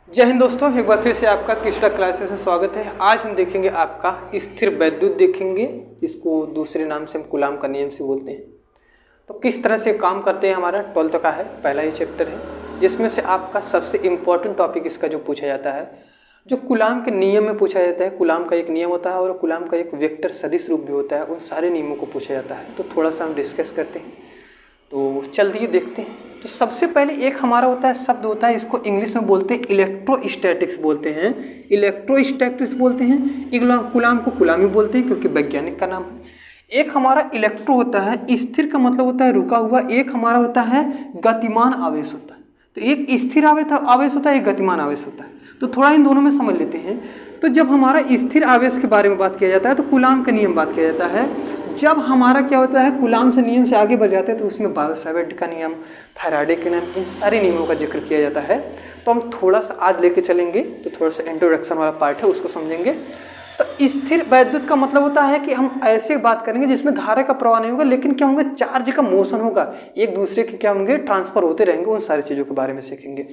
जय हिंद दोस्तों, एक बार फिर से आपका कृष्णा क्लासेस में स्वागत है। आज हम देखेंगे आपका स्थिर वैद्युत देखेंगे, इसको दूसरे नाम से हम कूलाम का नियम से बोलते हैं। तो किस तरह से काम करते हैं, हमारा 12th का है, पहला ही चैप्टर है, जिसमें से आपका सबसे इम्पोर्टेंट टॉपिक इसका जो पूछा जाता है, जो कूलाम के नियम में पूछा जाता है। कूलाम का एक नियम होता है और कूलाम का एक वेक्टर सदिश रूप भी होता है, उन सारे नियमों को पूछा जाता है। तो थोड़ा सा हम डिस्कस करते हैं, तो चलिए देखते हैं। तो सबसे पहले एक हमारा होता है शब्द होता है, इसको इंग्लिश में बोलते हैं इलेक्ट्रोस्टैटिक्स बोलते हैं। इलेक्ट्रोस्टैटिक्स बोलते हैं, कूलाम को कूलामी बोलते हैं क्योंकि वैज्ञानिक का नाम है। एक हमारा इलेक्ट्रो होता है, स्थिर का मतलब होता है रुका हुआ। एक हमारा होता है गतिमान आवेश होता है। तो एक स्थिर आवेश होता है, एक गतिमान आवेश होता है। तो थोड़ा इन दोनों में समझ लेते हैं। तो जब हमारा स्थिर आवेश के बारे में बात किया जाता है तो कूलाम का नियम बात किया जाता है। जब हमारा क्या होता है, कूलाम से नियम से आगे बढ़ जाते हैं तो उसमें बायो-सावर्ट का नियम, फैराडे के नियम, इन सारे नियमों का जिक्र किया जाता है। तो हम थोड़ा सा आज लेके चलेंगे, तो थोड़ा सा इंट्रोडक्शन वाला पार्ट है, उसको समझेंगे। तो स्थिर वैद्युत का मतलब होता है कि हम ऐसे बात करेंगे जिसमें धारा का प्रवाह नहीं होगा, लेकिन क्या होंगे, चार्ज का मोशन होगा, एक दूसरे के क्या होंगे, ट्रांसफर होते रहेंगे। उन सारी चीज़ों के बारे में सीखेंगे।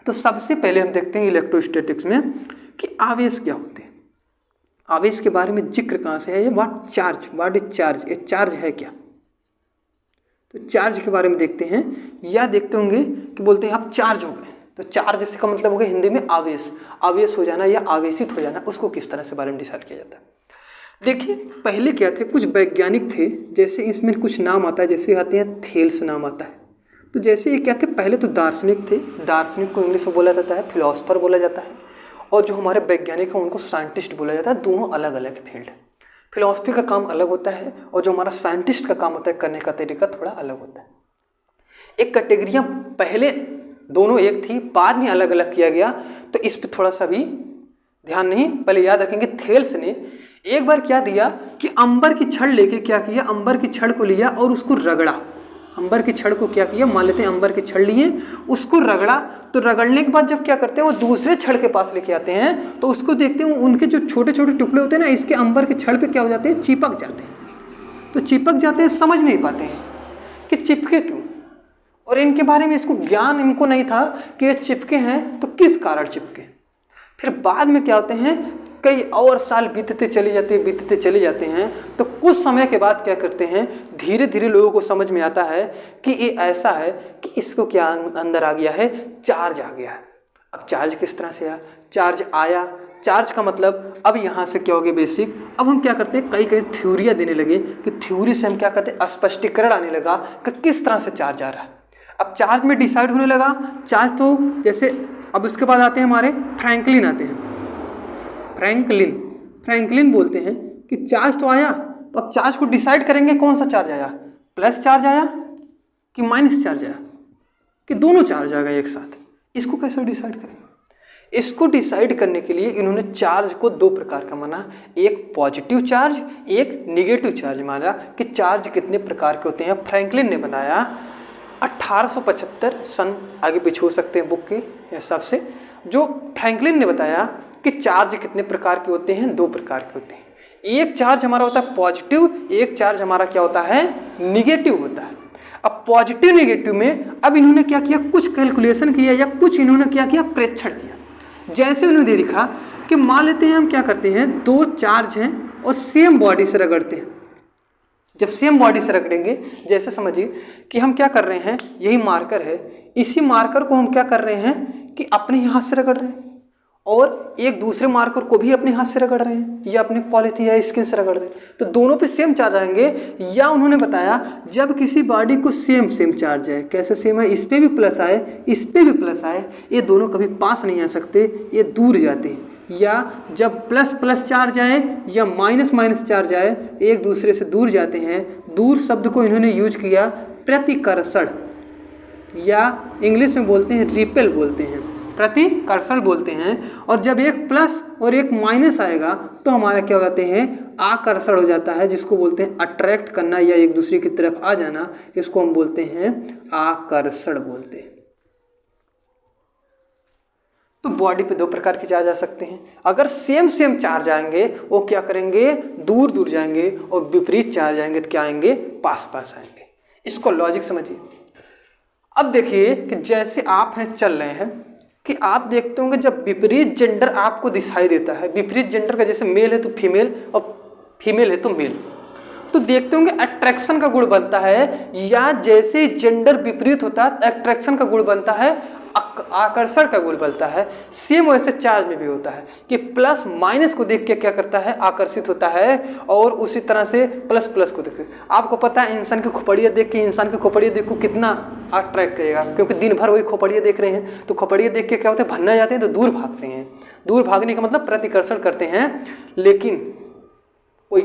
तो सबसे पहले हम देखते हैं इलेक्ट्रोस्टैटिक्स में कि आवेश क्या होते हैं। आवेश के बारे में जिक्र कहाँ से है, ये व्हाट इज चार्ज, ये चार्ज है क्या। तो चार्ज के बारे में देखते हैं, या देखते होंगे कि बोलते हैं आप चार्ज हो गए। तो चार्ज इसका मतलब हो गया हिंदी में आवेश हो जाना या आवेशित हो जाना। उसको किस तरह से बारे में डिसाइड किया जाता है, देखिए। पहले क्या थे, कुछ वैज्ञानिक थे, जैसे इसमें कुछ नाम आता है, जैसे आते हैं थेल्स नाम आता है। तो जैसे ये क्या थे, पहले तो दार्शनिक थे। दार्शनिक को इंग्लिश में बोला जाता है फिलोसफर बोला जाता है, और जो हमारे वैज्ञानिक हैं उनको साइंटिस्ट बोला जाता है। दोनों अलग अलग फील्ड है। फिलॉसफी का काम अलग होता है और जो हमारा साइंटिस्ट का काम होता है, करने का तरीका थोड़ा अलग होता है। एक कैटेगरियाँ पहले दोनों एक थी, बाद में अलग अलग किया गया। तो इस पर थोड़ा सा भी ध्यान नहीं, पहले याद रखेंगे। थेल्स ने एक बार क्या दिया कि अंबर की छड़ लेके क्या किया, अंबर की छड़ को लिया और उसको रगड़ा। अंबर की छड़ को क्या किया, मान लेते हैं अंबर की छड़ लिए, उसको रगड़ा। तो रगड़ने के बाद जब क्या करते हैं, वो दूसरे छड़ के पास लेके आते हैं, तो उसको देखते हैं उनके जो छोटे छोटे टुकड़े होते हैं ना, इसके अंबर के छड़ पे क्या हो जाते हैं, चिपक जाते हैं। तो चिपक जाते हैं, समझ नहीं पाते हैं कि चिपके क्यों, और इनके बारे में इसको ज्ञान इनको नहीं था कि ये चिपके हैं तो किस कारण चिपके। फिर बाद में क्या होते हैं, कई और साल बीतते चले जाते हैं, तो कुछ समय के बाद क्या करते हैं, धीरे धीरे लोगों को समझ में आता है कि ये ऐसा है कि इसको क्या अंदर आ गया है, चार्ज आ गया है। अब चार्ज किस तरह से आया, चार्ज आया, चार्ज का मतलब अब यहाँ से क्या हो गया, बेसिक। अब हम क्या करते हैं, कई थ्योरियाँ देने लगे कि थ्योरी से हम क्या करते हैं, स्पष्टीकरण आने लगा कि किस तरह से चार्ज आ रहा है। अब चार्ज में डिसाइड होने लगा, चार्ज तो जैसे, अब उसके बाद आते हैं हमारे फ्रैंकलिन आते हैं। फ्रैंकलिन बोलते हैं कि चार्ज तो आया, तो अब चार्ज को डिसाइड करेंगे कौन सा चार्ज आया, प्लस चार्ज आया कि माइनस चार्ज आया, कि दोनों चार्ज आ गए एक साथ। इसको कैसे डिसाइड करेंगे। इसको डिसाइड करने के लिए इन्होंने चार्ज को दो प्रकार का माना, एक पॉजिटिव चार्ज, एक निगेटिव चार्ज माना, कि चार्ज कितने प्रकार के होते हैं। फ्रैंकलिन ने बनाया 1875 सन, आगे पीछे हो सकते हैं बुक के हिसाब से, जो फ्रैंकलिन ने बताया कि चार्ज कितने प्रकार के होते हैं, दो प्रकार के होते हैं। एक चार्ज हमारा होता है पॉजिटिव, एक चार्ज हमारा क्या होता है, निगेटिव होता है। अब पॉजिटिव निगेटिव में अब इन्होंने क्या किया, कुछ कैलकुलेशन किया या कुछ इन्होंने क्या किया, प्रेक्षण किया। जैसे उन्होंने देखा कि मान लेते हैं हम क्या करते हैं, दो चार्ज हैं और सेम बॉडी से रगड़ते हैं। जब सेम बॉडी से रगड़ेंगे, जैसे समझिए कि हम क्या कर रहे हैं, यही मार्कर है, इसी मार्कर को हम क्या कर रहे हैं कि अपने हाथ से रगड़ रहे हैं, और एक दूसरे मार्कर को भी अपने हाथ से रगड़ रहे हैं या अपने पॉलीथीन या स्किन से रगड़ रहे हैं। तो दोनों पे सेम चार्ज आएंगे। या उन्होंने बताया जब किसी बॉडी को सेम चार्ज आए, कैसे सेम है, इस पे भी प्लस आए, इस पे भी प्लस आए, ये दोनों कभी पास नहीं आ सकते, ये दूर जाते हैं। या जब प्लस प्लस चार्ज आए या माइनस माइनस चार्ज आए, एक दूसरे से दूर जाते हैं। दूर शब्द को इन्होंने यूज किया प्रतिकर्षण, या इंग्लिश में बोलते हैं रिपेल बोलते हैं, प्रतिकर्षण बोलते हैं। और जब एक प्लस और एक माइनस आएगा तो हमारा क्या हो जाते हैं, आकर्षण हो जाता है, जिसको बोलते हैं अट्रैक्ट करना या एक दूसरे की तरफ आ जाना, इसको हम बोलते हैं आकर्षण बोलते हैं। तो बॉडी पे दो प्रकार के चार्ज आ सकते हैं। अगर सेम चार्ज आएंगे, वो क्या करेंगे, दूर दूर जाएंगे, और विपरीत चार्ज आएंगे तो क्या आएंगे, पास पास आएंगे। इसको लॉजिक समझिए। अब देखिए कि जैसे आप हैं, चल रहे हैं, कि आप देखते होंगे जब विपरीत जेंडर आपको दिखाई देता है, विपरीत जेंडर का जैसे मेल है तो फीमेल और फीमेल है तो मेल, तो देखते होंगे अट्रैक्शन का गुण बनता है, या जैसे जेंडर विपरीत होता है अट्रैक्शन का गुण बनता है, आकर्षण का गुण बनता है। सेम वैसे चार्ज में भी होता है कि प्लस माइनस को देख के क्या करता है, आकर्षित होता है, और उसी तरह से प्लस प्लस को देख के आपको पता है इंसान की खोपड़ियाँ देख के, इंसान की खोपड़ियाँ देख को कितना अट्रैक्ट करेगा, क्योंकि दिन भर वही खोपड़ियाँ देख रहे हैं, तो खोपड़ियाँ देख के क्या होता है, भन्ना जाते हैं तो दूर भागते हैं। दूर भागने का मतलब प्रतिकर्षण करते हैं। लेकिन कोई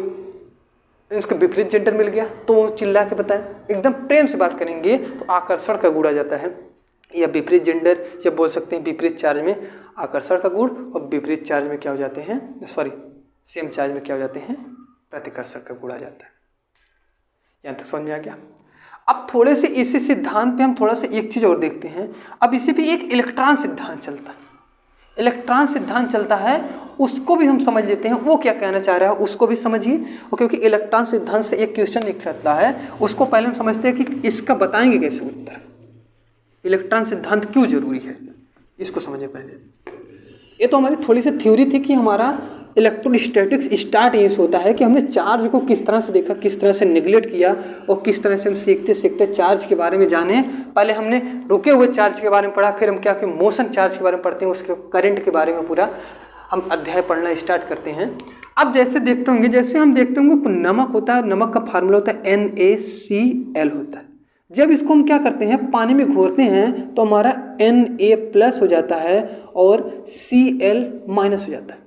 इसका विपरीत जेंडर मिल गया तो चिल्ला के बताएं, एकदम प्रेम से बात करेंगे तो आकर्षण का गुण आ जाता है, या विपरीत जेंडर, या बोल सकते हैं विपरीत चार्ज में आकर्षण का गुण, और विपरीत चार्ज में क्या हो जाते हैं, सॉरी सेम चार्ज में क्या हो जाते हैं, प्रतिकर्षण का गुण आ जाता है। यहाँ तक समझ में आ गया। अब थोड़े से इसी सिद्धांत पे हम थोड़ा सा एक चीज़ और देखते हैं। अब इसी पे एक इलेक्ट्रॉन सिद्धांत चलता है, इलेक्ट्रॉन सिद्धांत चलता है, उसको भी हम समझ लेते हैं, वो क्या कहना चाह रहा है उसको भी समझिए। और क्योंकि इलेक्ट्रॉन सिद्धांत से एक क्वेश्चन निकलता है, उसको पहले हम समझते हैं कि इसका बताएंगे कैसे उत्तर, इलेक्ट्रॉन सिद्धांत क्यों जरूरी है, इसको समझे पहले। ये तो हमारी थोड़ी सी थ्योरी थी कि हमारा इलेक्ट्रोस्टैटिक्स स्टार्ट यहीं से होता है कि हमने चार्ज को किस तरह से देखा, किस तरह से निगलेक्ट किया, और किस तरह से हम सीखते सीखते चार्ज के बारे में जाने। पहले हमने रुके हुए चार्ज के बारे में पढ़ा, फिर हम क्या कि मोशन चार्ज के बारे में पढ़ते हैं, उसके करंट के बारे में पूरा हम अध्याय पढ़ना स्टार्ट करते हैं। अब जैसे देखते होंगे, जैसे हम देखते होंगे नमक होता है, नमक का फार्मूला होता है NaCl होता है। जब इसको हम क्या करते हैं, पानी में घोरते हैं तो हमारा Na+ हो जाता है और Cl- हो जाता है।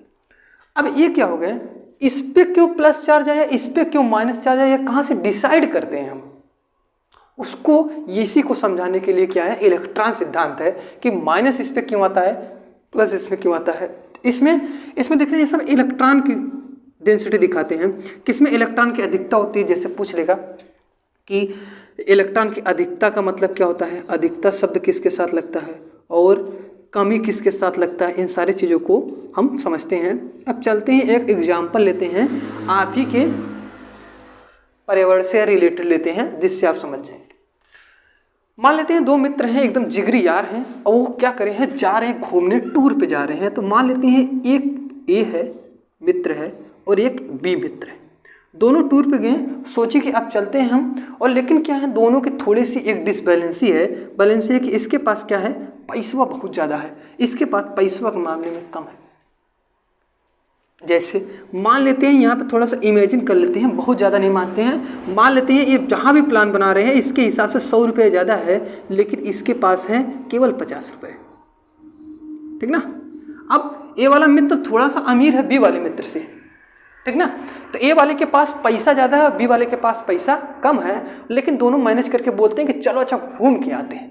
अब ये क्या हो गया, इस पे क्यों प्लस चार्ज आया, इस पे क्यों माइनस चार्ज आया, कहाँ से डिसाइड करते हैं हम उसको, इसी को समझाने के लिए क्या है, इलेक्ट्रॉन सिद्धांत है कि माइनस इस पे क्यों आता है, प्लस इसमें क्यों आता है। इसमें देख रहे हैं सब इलेक्ट्रॉन की डेंसिटी दिखाते हैं, किसमें इलेक्ट्रॉन की अधिकता होती है। जैसे पूछ लेगा कि इलेक्ट्रॉन की अधिकता का मतलब क्या होता है, अधिकता शब्द किसके साथ लगता है और कमी किसके साथ लगता है, इन सारी चीज़ों को हम समझते हैं। अब चलते हैं एक एग्जाम्पल लेते हैं, आप ही के पर्यावरण से रिलेटेड लेते हैं जिससे आप समझ जाएंगे। मान लेते हैं दो मित्र हैं, एकदम जिगरी यार हैं, और वो क्या करे हैं, जा रहे हैं घूमने, टूर पे जा रहे हैं। तो मान लेते हैं एक ए है मित्र है और एक बी मित्र है, दोनों टूर पे गए, सोचे कि अब चलते हैं हम, और लेकिन क्या है, दोनों की थोड़ी सी एक डिसबैलेंसी है। बैलेंसी है कि इसके पास क्या है, पैसवा बहुत ज़्यादा है, इसके पास पैसवा के मामले में कम है। जैसे मान लेते हैं यहाँ पे थोड़ा सा इमेजिन कर लेते हैं, बहुत ज़्यादा नहीं मानते हैं, मान लेते हैं ये जहाँ भी प्लान बना रहे हैं इसके हिसाब से 100 रुपये ज़्यादा है, लेकिन इसके पास है केवल 50 रुपये, ठीक ना। अब ए वाला मित्र थोड़ा सा अमीर है बी वाले मित्र से, ठीक ना। तो ए वाले के पास पैसा ज़्यादा है, बी वाले के पास पैसा कम है, लेकिन दोनों मैनेज करके बोलते हैं कि चलो अच्छा घूम के आते हैं,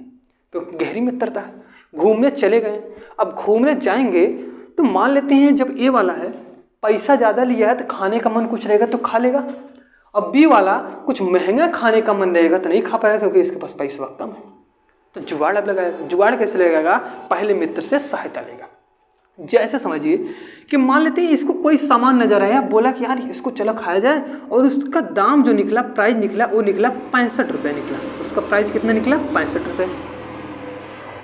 क्योंकि गहरी मित्रता है। घूमने चले गए, अब घूमने जाएंगे तो मान लेते हैं जब ए वाला है पैसा ज़्यादा लिया है तो खाने का मन कुछ रहेगा तो खा लेगा, अब बी वाला कुछ महंगा खाने का मन रहेगा तो नहीं खा पाएगा क्योंकि इसके पास पैसा कम है। तो जुगाड़ अब लगाएगा। जुगाड़ कैसे लगाएगा, पहले मित्र से सहायता लेगा। जैसे समझिए कि मान लेते हैं इसको कोई सामान नजर आया, बोला कि यार इसको चलो खाया जाए, और उसका दाम जो निकला, प्राइस निकला, वो निकला 65 रुपये निकला। उसका प्राइस कितना निकला, 65 रुपये।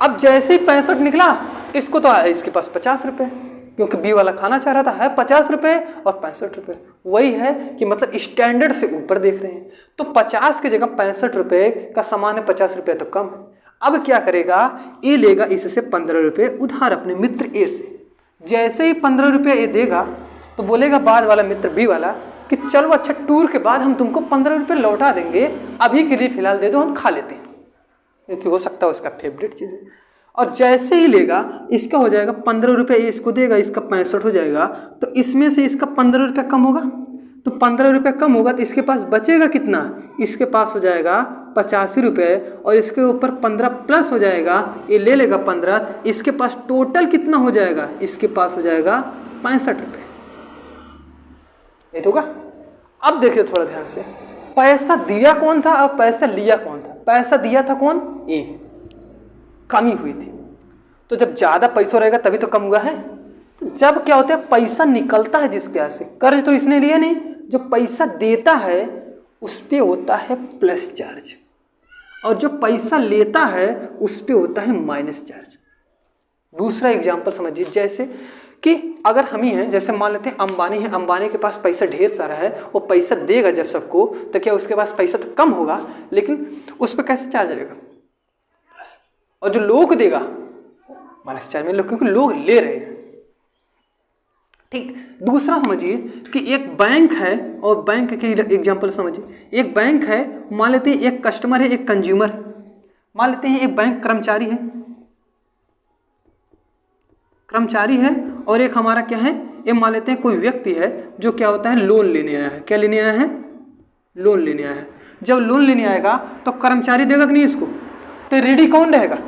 अब जैसे ही 65 निकला, इसको तो आया इसके पास 50 रुपये, क्योंकि बी वाला खाना चाह रहा था, है 50 रुपये और 65 रुपये। वही है कि मतलब स्टैंडर्ड से ऊपर देख रहे हैं, तो 50 की जगह 65 रुपये का सामान है, 50 रुपये तो कम है। अब क्या करेगा, ए लेगा इससे 15 रुपये उधार अपने मित्र ए से। जैसे ही 15 रुपये ए देगा तो बोलेगा बाद वाला मित्र बी वाला कि चलो अच्छा टूर के बाद हम तुमको 15 रुपये लौटा देंगे, अभी के लिए फिलहाल दे दो, हम खा लेते हैं, क्योंकि हो सकता है उसका फेवरेट चीज़ है। और जैसे ही लेगा इसका हो जाएगा 15 रुपये, इसको देगा, इसका 65 हो जाएगा, तो इसमें से इसका 15 रुपये कम होगा, तो 15 रुपये कम होगा तो इसके पास बचेगा कितना, इसके पास हो जाएगा 85 रुपये, और इसके ऊपर 15 प्लस हो जाएगा, ये ले लेगा 15, इसके पास टोटल कितना हो जाएगा, इसके पास हो जाएगा 65 रुपये। ये तो होगा। अब देखिए थोड़ा ध्यान से, पैसा दिया कौन था और पैसा लिया कौन था। पैसा दिया था कौन, ए, कमी हुई थी, तो जब ज़्यादा पैसा रहेगा तभी तो कम हुआ है। तो जब क्या होता है, पैसा निकलता है जिसके यहाँ से, कर्ज तो इसने लिया नहीं, जो पैसा देता है उस पे होता है प्लस चार्ज, और जो पैसा लेता है उस पे होता है माइनस चार्ज। दूसरा एग्जाम्पल समझिए, जैसे कि अगर हम ही हैं, जैसे मान लेते हैं अंबानी है, अंबानी के पास पैसा ढेर सारा है, वो पैसा देगा जब सबको, तो क्या उसके पास पैसा तो कम होगा, लेकिन उस पर कैसे चार्ज लगेगा, और जो लोग देगा माइनस चार्ज में, क्योंकि लोग ले रहे हैं। ठीक, दूसरा समझिए कि एक बैंक है, और बैंक के एग्जाम्पल समझिए, एक बैंक है, मान लेते हैं एक कस्टमर है, एक कंज्यूमर है, मान लेते हैं एक बैंक कर्मचारी है और एक हमारा क्या है, ये मान लेते हैं कोई व्यक्ति है जो क्या होता है, लोन लेने आया है। क्या लेने आया है, लोन लेने आया है। जब लोन लेने आएगा तो कर्मचारी देगा कि नहीं इसको, तो रेडी कौन रहेगा,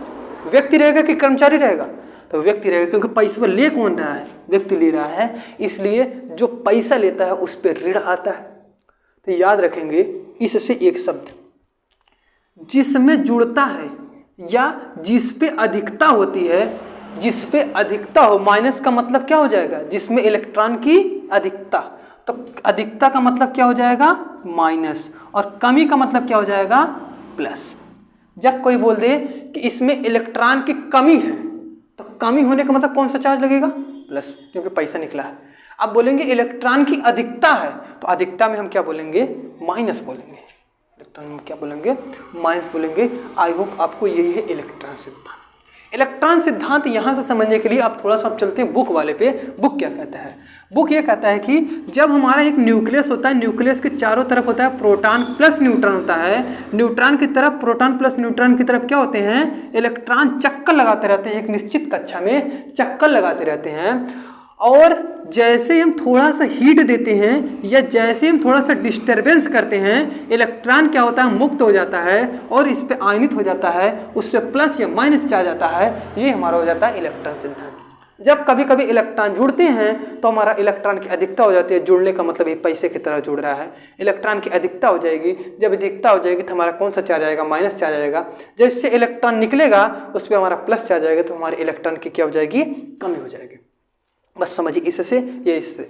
व्यक्ति रहेगा कि कर्मचारी रहेगा, तो व्यक्ति रहेगा, क्योंकि पैसा ले कौन रहा है, व्यक्ति ले रहा है, इसलिए जो पैसा लेता है उस पर ऋण आता है। तो याद रखेंगे इससे एक शब्द जिसमें जुड़ता है या जिस पे अधिकता होती है, जिस पे अधिकता हो, माइनस का मतलब क्या हो जाएगा, जिसमें इलेक्ट्रॉन की अधिकता, तो अधिकता का मतलब क्या हो जाएगा, माइनस, और कमी का मतलब क्या हो जाएगा, प्लस। जब कोई बोल दे कि इसमें इलेक्ट्रॉन की कमी है, तो कमी होने का मतलब कौन सा चार्ज लगेगा, प्लस, क्योंकि पैसा निकला है। अब बोलेंगे इलेक्ट्रॉन की अधिकता है, तो अधिकता में हम क्या बोलेंगे, माइनस बोलेंगे, इलेक्ट्रॉन में क्या बोलेंगे, माइनस बोलेंगे। आई होप आपको यही है इलेक्ट्रॉन सिद्धांत। इलेक्ट्रॉन सिद्धांत यहाँ से समझने के लिए आप थोड़ा सा चलते हैं बुक वाले पे। बुक क्या कहता है, बुक ये कहता है कि जब हमारा एक न्यूक्लियस होता है, न्यूक्लियस के चारों तरफ होता है प्रोटॉन प्लस न्यूट्रॉन होता है, न्यूट्रॉन की तरफ, प्रोटॉन प्लस न्यूट्रॉन की तरफ क्या होते हैं, इलेक्ट्रॉन चक्कर लगाते रहते हैं, एक निश्चित कक्षा में चक्कर लगाते रहते हैं। और जैसे हम थोड़ा सा हीट देते हैं या जैसे हम थोड़ा सा डिस्टरबेंस करते हैं, इलेक्ट्रॉन क्या होता है, मुक्त हो जाता है और इस पे आयनित हो जाता है, उससे प्लस या माइनस चार्ज आता है। ये हमारा हो जाता है इलेक्ट्रॉन सिद्धांत। जब कभी कभी इलेक्ट्रॉन जुड़ते हैं तो हमारा इलेक्ट्रॉन की अधिकता हो जाती है, जुड़ने का मतलब ये पैसे की तरह जुड़ रहा है, इलेक्ट्रॉन की अधिकता हो जाएगी। जब अधिकता हो जाएगी तो हमारा कौन सा चार्ज आएगा, माइनस चार्ज आएगा। जैसे इलेक्ट्रॉन निकलेगा उस पर हमारा प्लस चार्ज आएगा, तो हमारे इलेक्ट्रॉन की क्या हो जाएगी, कमी हो जाएगी। बस समझिए इससे ये इससे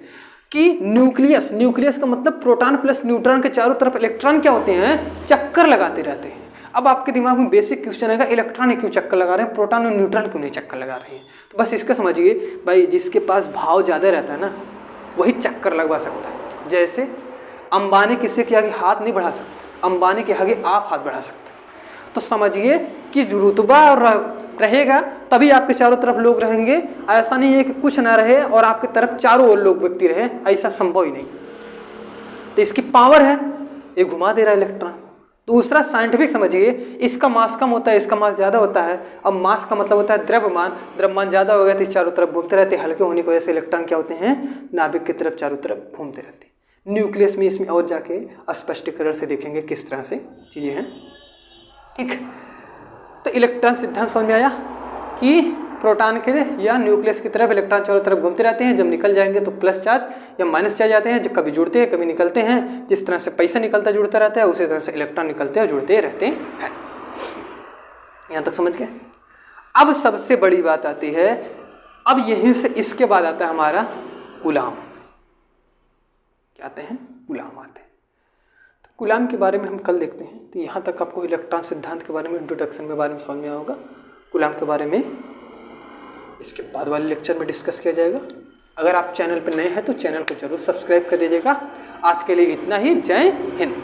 कि न्यूक्लियस, न्यूक्लियस का मतलब प्रोटॉन प्लस न्यूट्रॉन के चारों तरफ इलेक्ट्रॉन क्या होते हैं, चक्कर लगाते रहते हैं। अब आपके दिमाग में बेसिक क्वेश्चन आएगा, इलेक्ट्रॉन क्यों चक्कर लगा रहे हैं, प्रोटॉन और न्यूट्रॉन क्यों नहीं चक्कर लगा रहे हैं। तो बस इसका समझिए भाई, जिसके पास भाव ज़्यादा रहता है ना, वही चक्कर लगवा सकता है। जैसे अंबानी किसी के आगे हाथ नहीं बढ़ा सकते, अंबानी के आगे आप हाथ बढ़ा सकते। तो समझिए कि रुतबा और रहेगा तभी आपके चारों तरफ लोग रहेंगे। ऐसा नहीं है कि कुछ ना रहे और आपके तरफ चारों ओर लोग व्यक्ति रहे, ऐसा संभव ही नहीं। तो इसकी पावर है, ये घुमा दे रहा है इलेक्ट्रॉन। दूसरा साइंटिफिक समझिए, इसका मास कम होता है, इसका मास ज़्यादा होता है। अब मास का मतलब होता है द्रव्यमान, द्रव्यमान ज़्यादा हो गया तो इस चारों तरफ घूमते रहते हैं। हल्के होने की वजह से इलेक्ट्रॉन क्या होते हैं, नाभिक की तरफ चारों तरफ घूमते रहते हैं। न्यूक्लियस में इसमें और जाके स्पष्टीकरण से देखेंगे किस तरह से चीज़ें हैं। ठीक, तो इलेक्ट्रॉन सिद्धांत समझ में आया कि प्रोटॉन के या न्यूक्लियस की तरफ इलेक्ट्रॉन चारों तरफ घूमते रहते हैं, जब निकल जाएंगे तो प्लस चार्ज या माइनस चार्ज आते हैं, जब कभी जुड़ते हैं कभी निकलते हैं। जिस तरह से पैसा निकलता जुड़ता रहता है, उसी तरह से इलेक्ट्रॉन निकलते हैं जुड़ते रहते हैं। यहाँ तक समझ गए। अब सबसे बड़ी बात आती है, अब यहीं से इसके बाद आता है हमारा कूलाम। क्या आते हैं, कूलाम आते हैं। कूलाम के बारे में हम कल देखते हैं। तो यहाँ तक आपको इलेक्ट्रॉन सिद्धांत के बारे में, इंट्रोडक्शन के बारे में समझ में आया होगा। कूलाम के बारे में इसके बाद वाले लेक्चर में डिस्कस किया जाएगा। अगर आप चैनल पर नए हैं तो चैनल को जरूर सब्सक्राइब कर दीजिएगा। आज के लिए इतना ही। जय हिंद।